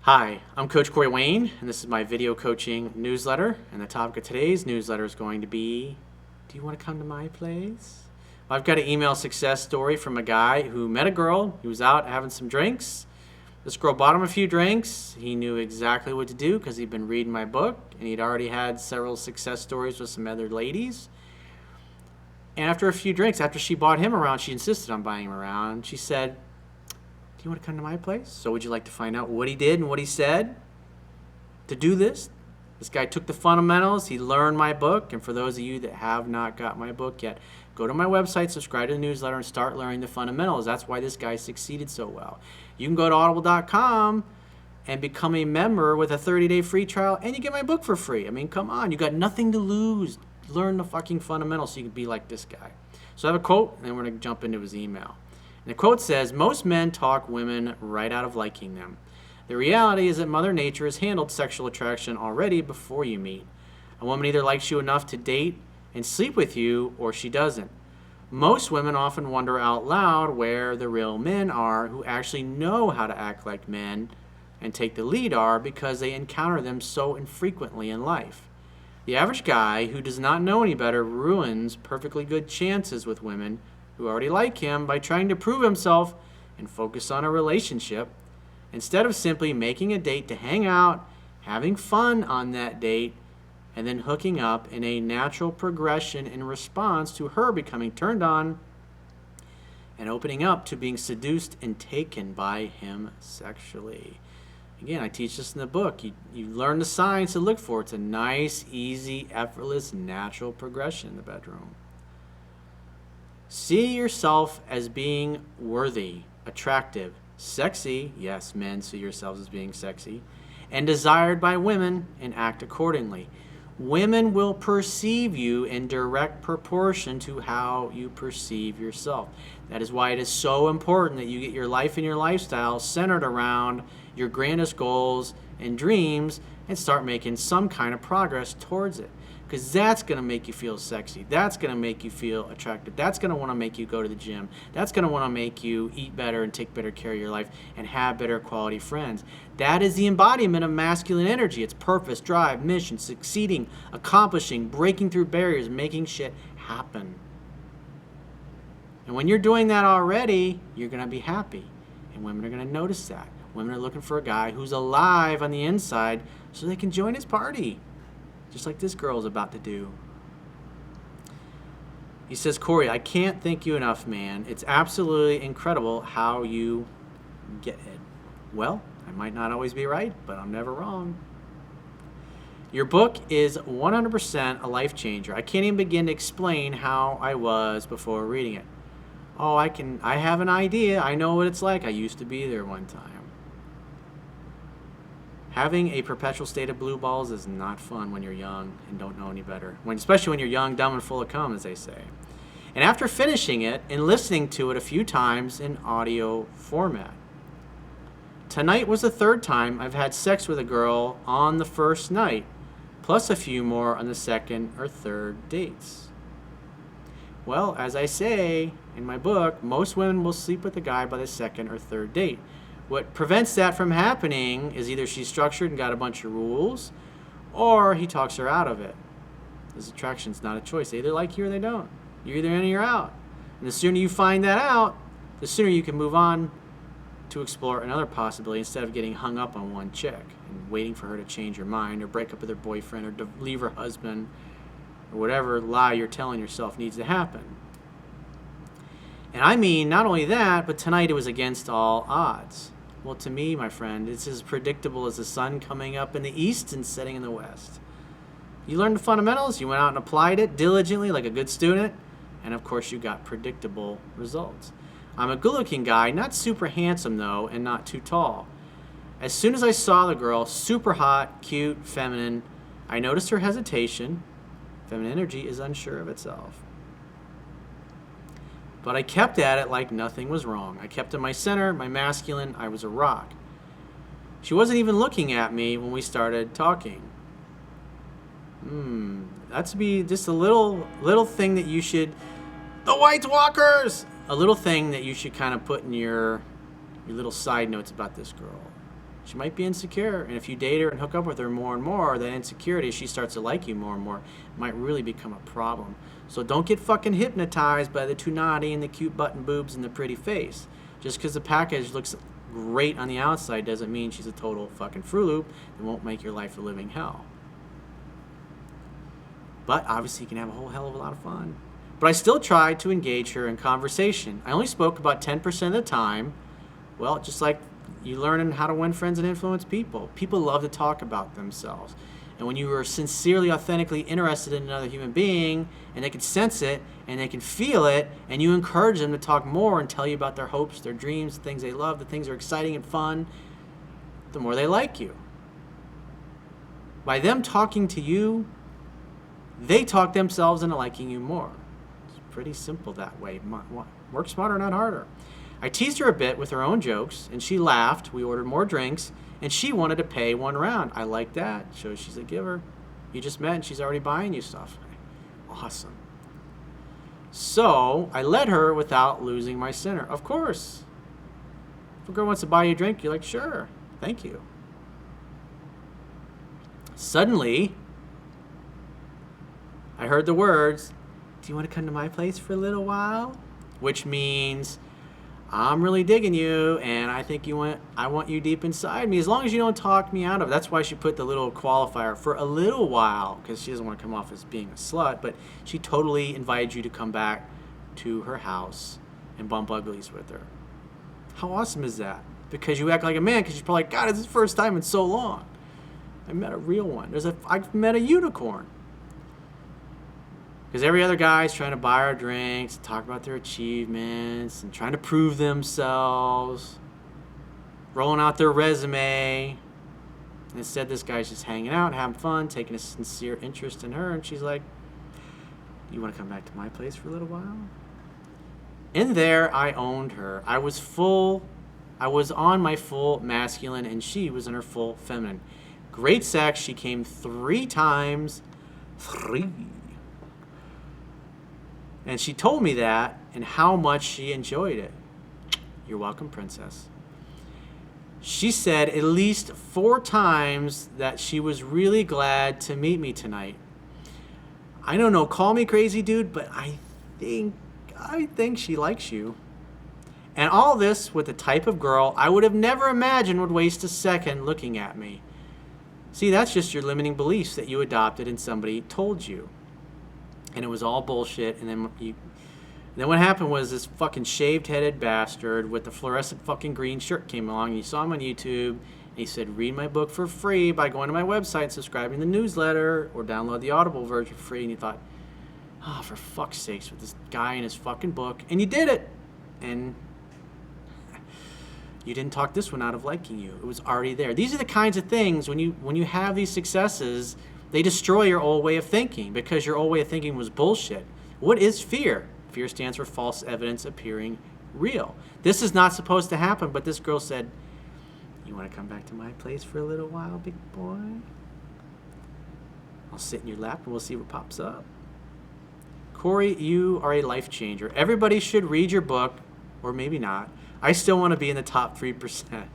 Hi, I'm Coach Corey Wayne, and this is my video coaching newsletter. And the topic of today's newsletter is going to be, do you want to come to my place? Well, I've got an email success story from a guy who met a girl. He was out having some drinks. This girl bought him a few drinks. He knew exactly what to do because he'd been reading my book, and he'd already had several success stories with some other ladies. And after a few drinks, after she bought him around, she insisted on buying him around. She said, "Do you want to come to my place?" So would you like to find out what he did and what he said to do this? This guy took the fundamentals. He learned my book. And for those of you that have not got my book yet, go to my website, subscribe to the newsletter, and start learning the fundamentals. That's why this guy succeeded so well. You can go to audible.com and become a member with a 30-day free trial, and you get my book for free. I mean, come on. You got nothing to lose. Learn the fucking fundamentals so you can be like this guy. So I have a quote, and then we're going to jump into his email. And the quote says, "Most men talk women right out of liking them. The reality is that Mother Nature has handled sexual attraction already before you meet. A woman either likes you enough to date and sleep with you, or she doesn't. Most women often wonder out loud where the real men are who actually know how to act like men and take the lead are because they encounter them so infrequently in life. The average guy who does not know any better ruins perfectly good chances with women who already like him by trying to prove himself and focus on a relationship instead of simply making a date to hang out, having fun on that date, and then hooking up in a natural progression in response to her becoming turned on and opening up to being seduced and taken by him sexually." Again, I teach this in the book. You learn the signs to look for. It's a nice, easy, effortless, natural progression in the bedroom. See yourself as being worthy, attractive, sexy. Yes, men see yourselves as being sexy. And desired by women, and act accordingly. Women will perceive you in direct proportion to how you perceive yourself. That is why it is so important that you get your life and your lifestyle centered around your grandest goals and dreams and start making some kind of progress towards it. Because that's going to make you feel sexy. That's going to make you feel attractive. That's going to want to make you go to the gym. That's going to want to make you eat better and take better care of your life and have better quality friends. That is the embodiment of masculine energy. It's purpose, drive, mission, succeeding, accomplishing, breaking through barriers, making shit happen. And when you're doing that already, you're going to be happy. And women are going to notice that. Women are looking for a guy who's alive on the inside so they can join his party. Just like this girl is about to do. He says, "Corey, I can't thank you enough, man. It's absolutely incredible how you get it." Well, I might not always be right, but I'm never wrong. "Your book is 100% a life changer. I can't even begin to explain how I was before reading it." Oh, I have an idea. I know what it's like. I used to be there one time. Having a perpetual state of blue balls is not fun when you're young and don't know any better. Especially when you're young, dumb, and full of cum, as they say. And after finishing it and listening to it a few times in audio format. Tonight was the third time I've had sex with a girl on the first night, plus a few more on the second or third dates. Well, as I say in my book, most women will sleep with a guy by the second or third date. What prevents that from happening is either she's structured and got a bunch of rules, or he talks her out of it. This attraction's not a choice. They either like you or they don't. You're either in or you're out. And the sooner you find that out, the sooner you can move on to explore another possibility instead of getting hung up on one chick and waiting for her to change her mind or break up with her boyfriend or to leave her husband or whatever lie you're telling yourself needs to happen. And I mean, not only that, but tonight it was against all odds. Well, to me, my friend, it's as predictable as the sun coming up in the east and setting in the west. You learned the fundamentals, you went out and applied it diligently like a good student, and of course you got predictable results. I'm a good-looking guy, not super handsome though, and not too tall. As soon as I saw the girl, super hot, cute, feminine, I noticed her hesitation. Feminine energy is unsure of itself. But I kept at it like nothing was wrong. I kept in my center, my masculine, I was a rock. She wasn't even looking at me when we started talking. That's be just a little thing that you should, the White Walkers! A little thing that you should kind of put in your little side notes about this girl. She might be insecure, and if you date her and hook up with her more and more, that insecurity, she starts to like you more and more, might really become a problem. So don't get fucking hypnotized by the tunati and the cute button boobs and the pretty face. Just because the package looks great on the outside doesn't mean she's a total fucking Fruit Loop. It won't make your life a living hell. But obviously you can have a whole hell of a lot of fun. But I still tried to engage her in conversation. I only spoke about 10% of the time. Well, just like you learning how to win friends and influence people. People love to talk about themselves. And when you are sincerely, authentically interested in another human being, and they can sense it, and they can feel it, and you encourage them to talk more and tell you about their hopes, their dreams, the things they love, the things that are exciting and fun, the more they like you. By them talking to you, they talk themselves into liking you more. It's pretty simple that way. Work smarter, not harder. I teased her a bit with her own jokes, and she laughed. We ordered more drinks, and she wanted to pay one round. I like that. Shows she's a giver. You just met, and she's already buying you stuff. Awesome. So I let her without losing my center. Of course. If a girl wants to buy you a drink, you're like, sure, thank you. Suddenly, I heard the words, do you want to come to my place for a little while? Which means, I'm really digging you, and I want you deep inside me, as long as you don't talk me out of it. That's why she put the little qualifier, for a little while, because she doesn't want to come off as being a slut, but she totally invited you to come back to her house and bump uglies with her. How awesome is that? Because you act like a man, because you're probably like, God, it's the first time in so long. I met a real one. I've met a unicorn. Because every other guy is trying to buy our drinks, talk about their achievements, and trying to prove themselves, rolling out their resume. And instead, this guy's just hanging out, having fun, taking a sincere interest in her. And she's like, you want to come back to my place for a little while? In there, I owned her. I was on my full masculine, and she was in her full feminine. Great sex. She came 3 times. 3. And she told me that and how much she enjoyed it. You're welcome, princess. She said at least 4 times that she was really glad to meet me tonight. I don't know, call me crazy, dude, but I think she likes you. And all this with the type of girl I would have never imagined would waste a second looking at me. See, that's just your limiting beliefs that you adopted and somebody told you. And it was all bullshit. And then what happened was this fucking shaved-headed bastard with the fluorescent fucking green shirt came along. And you saw him on YouTube. And he said, read my book for free by going to my website, subscribing to the newsletter, or download the Audible version for free. And you thought, oh, for fuck's sakes, with this guy and his fucking book. And you did it. And you didn't talk this one out of liking you. It was already there. These are the kinds of things, when you have these successes, they destroy your old way of thinking, because your old way of thinking was bullshit. What is fear? Fear stands for false evidence appearing real. This is not supposed to happen, but this girl said, you want to come back to my place for a little while, big boy? I'll sit in your lap and we'll see what pops up. Corey, you are a life changer. Everybody should read your book, or maybe not. I still want to be in the top 3%.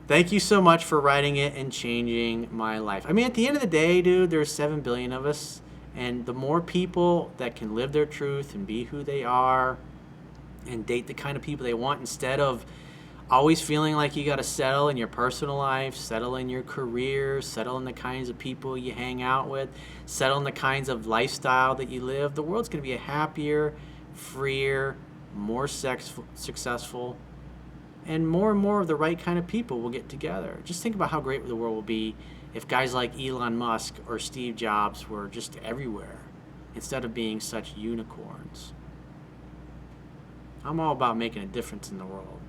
Thank you so much for writing it and changing my life. I mean, at the end of the day, dude, there's 7 billion of us. And the more people that can live their truth and be who they are and date the kind of people they want, instead of always feeling like you got to settle in your personal life, settle in your career, settle in the kinds of people you hang out with, settle in the kinds of lifestyle that you live, the world's going to be a happier, freer, more successful, and more of the right kind of people will get together. Just think about how great the world will be if guys like Elon Musk or Steve Jobs were just everywhere instead of being such unicorns. I'm all about making a difference in the world.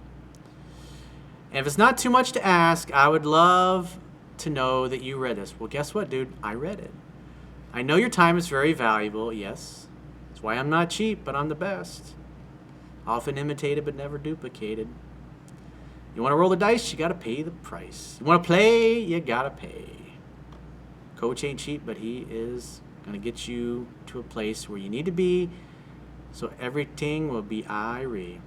And if it's not too much to ask, I would love to know that you read this. Well, guess what, dude? I read it. I know your time is very valuable, yes. That's why I'm not cheap, but I'm the best. Often imitated, but never duplicated. You want to roll the dice, you got to pay the price. You want to play, you got to pay. Coach ain't cheap, but he is going to get you to a place where you need to be, so everything will be Irie.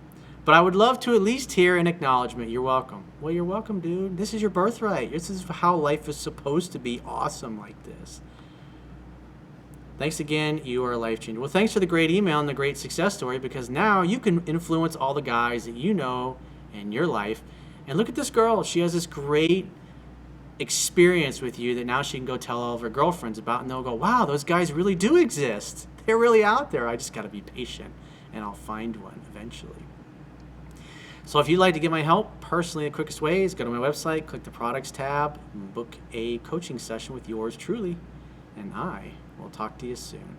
But I would love to at least hear an acknowledgement. You're welcome. Well, you're welcome, dude. This is your birthright. This is how life is supposed to be awesome like this. Thanks again. You are a life changer. Well, thanks for the great email and the great success story, because now you can influence all the guys that you know in your life. And look at this girl. She has this great experience with you that now she can go tell all of her girlfriends about, and they'll go, wow, those guys really do exist. They're really out there. I just got to be patient, and I'll find one eventually. So if you'd like to get my help personally, the quickest way is go to my website, click the products tab, and book a coaching session with yours truly, and I will talk to you soon.